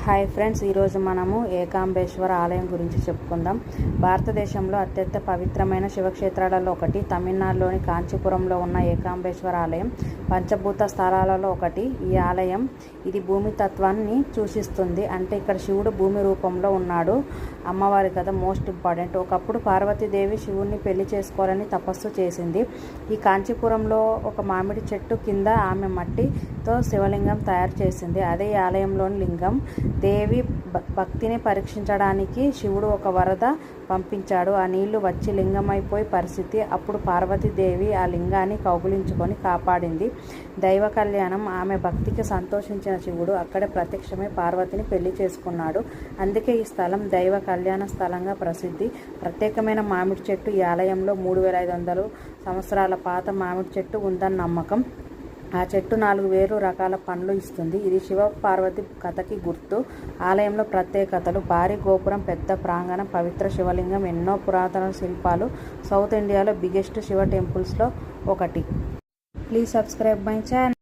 Hi friends, ఈరోజు మనము ఏకాంబేశ్వర ఆలయం గురించి చెప్పుకుందాం. భారతదేశంలో అత్యంత పవిత్రమైన శివక్షేత్రాలలో ఒకటి తమిళనాడులోని కాంచీపురంలో ఉన్న ఏకాంబేశ్వర ఆలయం పంచభూత స్థలాలలో ఒకటి. ఈ ఆలయం ఇది భూమి తత్వాన్ని సూచిస్తుంది. అంటే ఇక్కడ శివుడు భూమి రూపంలో ఉన్నాడు. అమ్మవారి కదా మోస్ట్ ఇంపార్టెంట్. ఒకప్పుడు పార్వతీదేవి శివుణ్ణి పెళ్లి చేసుకోవాలని తపస్సు చేసింది. ఈ కాంచీపురంలో ఒక మామిడి చెట్టు కింద ఆమె మట్టితో శివలింగం తయారు చేసింది. అదే ఈ ఆలయంలోని లింగం. దేవి భక్తిని పరీక్షించడానికి శివుడు ఒక వరద పంపించాడు. ఆ నీళ్లు వచ్చి లింగమైపోయి పరిస్థితి. అప్పుడు పార్వతీదేవి ఆ లింగాన్ని కౌగులించుకొని కాపాడింది. దైవ కళ్యాణం. ఆమె భక్తికి సంతోషించిన శివుడు అక్కడే ప్రత్యక్షమై పార్వతిని పెళ్లి చేసుకున్నాడు. అందుకే ఈ స్థలం దైవ కళ్యాణ స్థలంగా ప్రసిద్ధి. ప్రత్యేకమైన మామిడి చెట్టు. ఈ ఆలయంలో 3500 సంవత్సరాల పాత మామిడి చెట్టు ఉందని నమ్మకం. ఆ చెట్టు 4000 రకాల పండ్లు ఇస్తుంది. ఇది శివ పార్వతి కథకి గుర్తు. ఆలయంలో ప్రత్యేకతలు: భారీ గోపురం, పెద్ద ప్రాంగణం, పవిత్ర శివలింగం, ఎన్నో పురాతన శిల్పాలు. సౌత్ ఇండియాలో బిగ్గెస్ట్ శివ టెంపుల్స్లో ఒకటి. Please subscribe my channel.